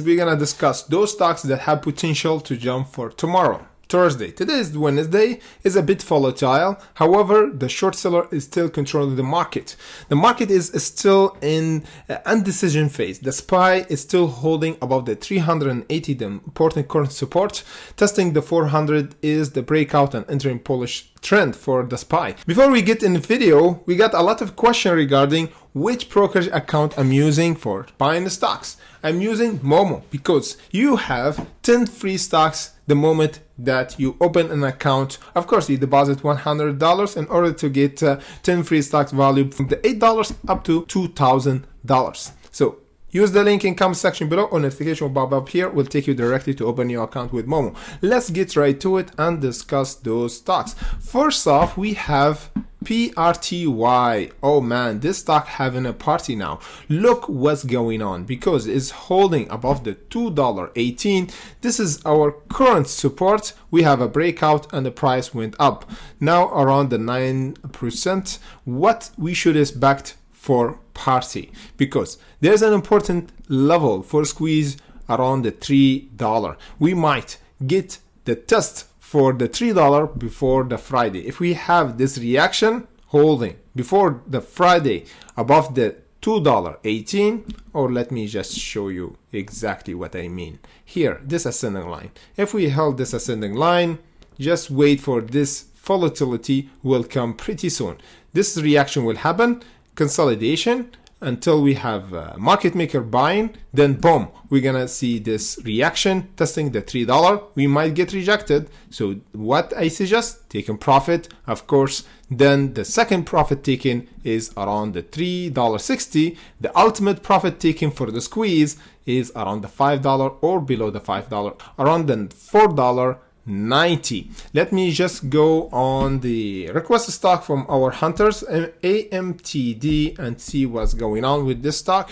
We're gonna discuss those stocks that have potential to jump for tomorrow, Thursday. Today is Wednesday, is a bit volatile. However, the short seller is still controlling the market. The market is still in undecision phase. The SPY is still holding above the 380, the important current support. Testing the 400 is the breakout and entering bullish trend for the SPY. Before we get in the video, we got a lot of questions regarding which brokerage account I'm using for buying the stocks. I'm using Momo because you have 10 free stocks the moment that you open an account. Of course, you deposit $100 in order to get 10 free stocks valued from the $8 up to $2,000. So use the link in comment section below or notification will pop up here. Will take you directly to open your account with Momo. Let's get right to it and discuss those stocks. First off, we have PRTY. Oh man, this stock having a party now. Look what's going on because it's holding above the $2.18. This is our current support. We have a breakout and the price went up. Now around the 9%. What we should expect for party, because there's an important level for squeeze around the $3. We might get the test for the $3 before the Friday. If we have this reaction holding before the Friday above the $2.18, or let me just show you exactly what I mean. Here, this ascending line. If we held this ascending line, just wait for this volatility will come pretty soon. This reaction will happen, consolidation, until we have market maker buying, then boom, we're gonna see this reaction testing the $3. We might get rejected, so what I suggest, taking profit, of course. Then the second profit taken is around the $3.60. The ultimate profit taken for the squeeze is around the $5 or below the $5, around the $4.90. Let me just go on the request stock from our hunters, AMTD, and see what's going on with this stock.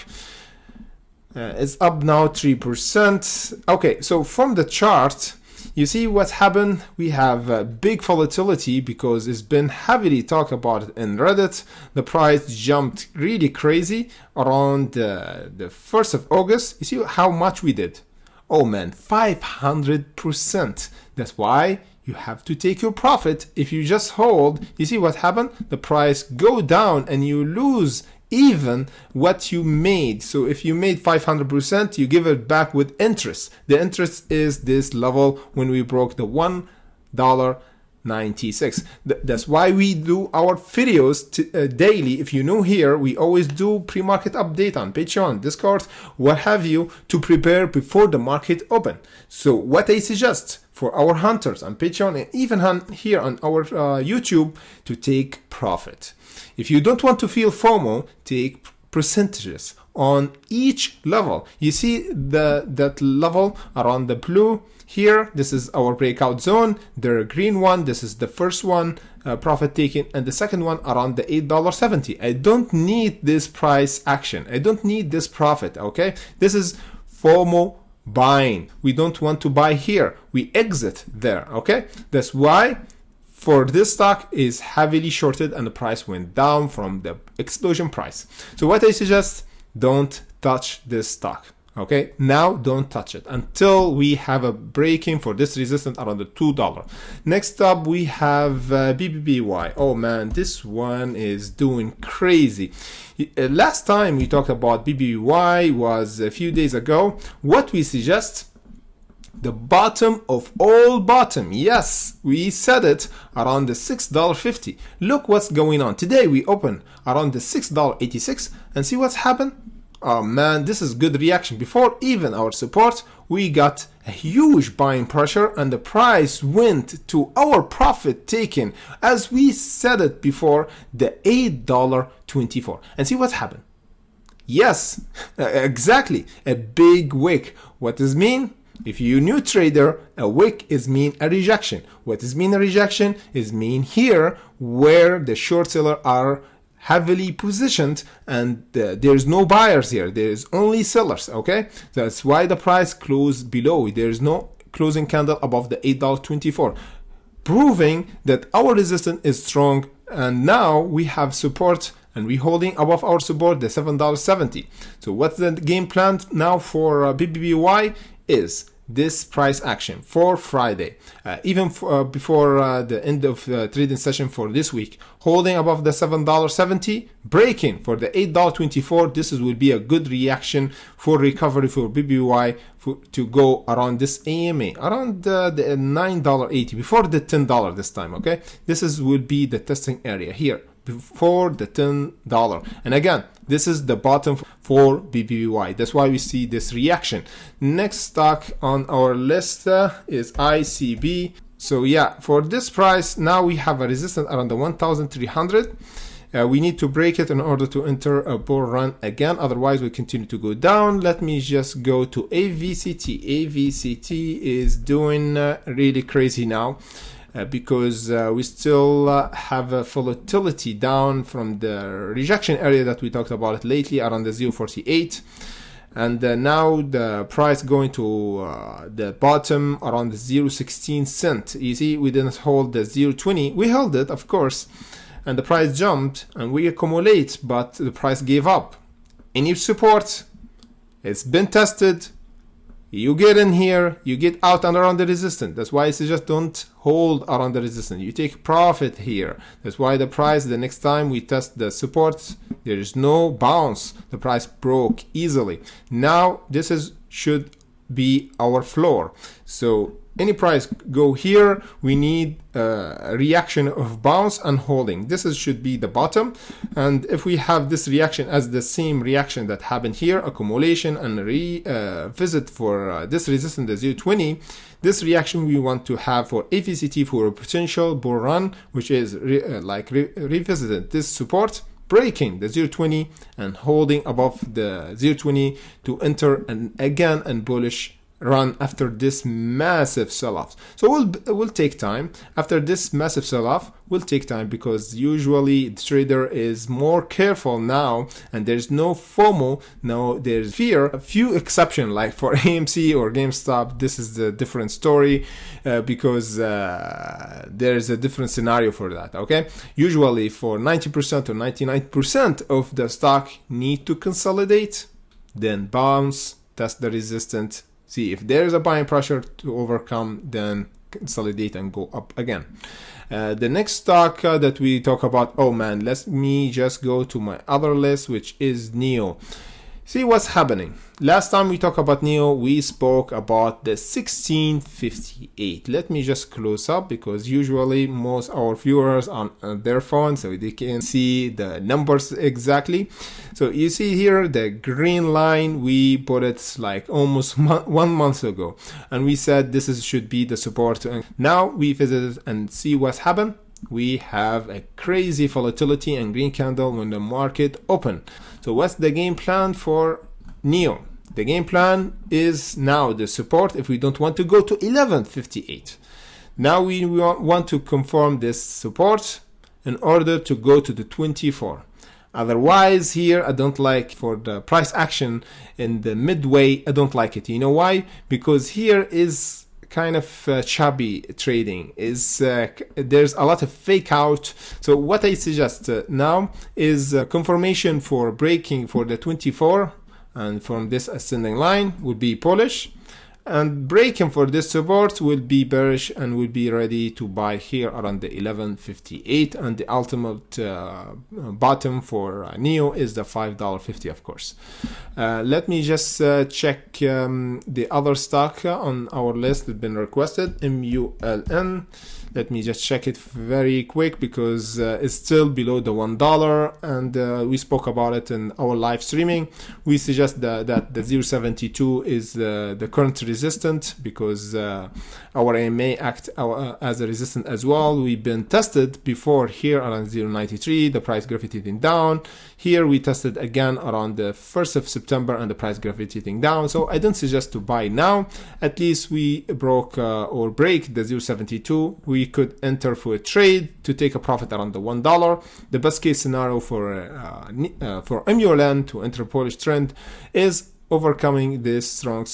It's up now 3%. Okay, so from the chart, you see what's happened. We have a big volatility because it's been heavily talked about in Reddit. The price jumped really crazy around the 1st of August. You see how much we did? Oh man, 500%. That's why you have to take your profit. If you just hold, you see what happened? The price go down and you lose even what you made. So if you made 500%, you give it back with interest. The interest is this level when we broke the $1.96. That's why we do our videos daily. If you're new here, we always do pre-market update on Patreon, Discord, what have you, to prepare before the market open. So what I suggest for our hunters on Patreon and even here on our YouTube, to take profit. If you don't want to feel FOMO, take percentages on each level. You see that level around the blue here, this is our breakout zone. The green one, this is the first one, profit taken, and the second one around the $8.70. I don't need this price action. I don't need this profit, okay? This is FOMO buying. We don't want to buy here. We exit there, okay? That's why for this stock is heavily shorted and the price went down from the explosion price. So what I suggest, don't touch this stock. Okay, now don't touch it until we have a breaking for this resistance around the $2. Next up, we have BBBY. Oh man, this one is doing crazy. Last time we talked about BBBY was a few days ago. What we suggest, the bottom of all bottom. Yes, we said it around the $6.50. Look what's going on. Today we open around the $6.86 and see what's happened. Oh man, this is good reaction. Before even our support, we got a huge buying pressure and the price went to our profit taken, as we said it before, the $8.24. And see what's happened. Yes, exactly, a big wick. What does it mean? If you're a new trader, a wick is mean a rejection. What does mean a rejection? Is mean here where the short seller are heavily positioned and there's no buyers here, there's only sellers. Okay, that's why the price closed below. There's no closing candle above the $8.24, proving that our resistance is strong, and now we have support and we're holding above our support, the $7.70. So what's the game plan now for BBBY is this price action for Friday, even before the end of the trading session for this week, holding above the $7.70, breaking for the $8.24. This will be a good reaction for recovery for BBBY to go around this AMA, around the $9.80, before the $10 this time. Okay, this will be the testing area here before the $10. And again, this is the bottom for BBBY. That's why we see this reaction. Next stock on our list is ICB. So yeah, for this price, now we have a resistance around the 1,300. We need to break it in order to enter a bull run again. Otherwise, we continue to go down. Let me just go to AVCT. AVCT is doing really crazy now. Because we still have a volatility down from the rejection area that we talked about it lately around the 0.48, and now the price going to the bottom around the 0.16 cent. You see, we didn't hold the 0.20. We held it, of course, and the price jumped and we accumulate, but the price gave up. Any support, it's been tested. You get in here, you get out and around the resistance. That's why I suggest don't hold around the resistance. You take profit here. That's why the price, the next time we test the support, there is no bounce. The price broke easily. Now this should be our floor. So any price go here, we need a reaction of bounce and holding. This should be the bottom. And if we have this reaction as the same reaction that happened here, accumulation and revisit for this resistance, the 0.20, this reaction we want to have for AVCT for a potential bull run, which is revisited this support, breaking the 0.20 and holding above the 0.20 to enter again and bullish run after this massive sell-off. So we'll take time. After this massive sell-off, will take time because usually the trader is more careful now, and there's no FOMO. Now there's fear. A few exceptions like for AMC or GameStop, this is a different story because there's a different scenario for that. Okay, usually for 90% or 99% of the stock need to consolidate, then bounce, test the resistance. See if there is a buying pressure to overcome, then consolidate and go up again. The next stock that we talk about, oh man, let me just go to my other list, which is NEO. See what's happening. Last time we talked about NEO, we spoke about the 1658. Let me just close up because usually most our viewers on their phone, so they can see the numbers exactly. So you see here the green line, we put it like almost 1 month ago, and we said this should be the support. And now we visited and see what's happened. We have a crazy volatility and green candle when the market open. So what's the game plan for NEO? The game plan is now the support if we don't want to go to 1158. Now we want to confirm this support in order to go to the 24. Otherwise here I don't like for the price action in the midway. I don't like it. You know why? Because here is kind of choppy trading. Is there's a lot of fake out. So what I suggest now is confirmation for breaking for the 24, and from this ascending line would be bullish, and breaking for this support will be bearish and will be ready to buy here around the 1158, and the ultimate bottom for NEO is the $5.50, of course. Let me just check the other stock on our list that been requested, MULN. Let me just check it very quick because it's still below the $1, and we spoke about it in our live streaming. We suggest that the 0.72 is the current resistance because our AMA act as a resistance as well. We've been tested before here around 0.93, the price gravitating down. Here we tested again around the 1st of September and the price gravitating down. So I don't suggest to buy now. At least we broke or break the 0.72. We could enter for a trade to take a profit around the $1. The best case scenario for MULN to enter bullish trend is overcoming this strong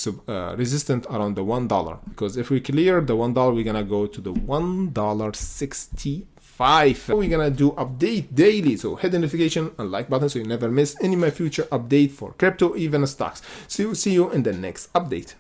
resistance around the $1, because if we clear the $1, we're gonna go to the $1.65. 5. We're gonna do update daily, so hit the notification and like button so you never miss any of my future update for crypto, even stocks. So see you in the next update.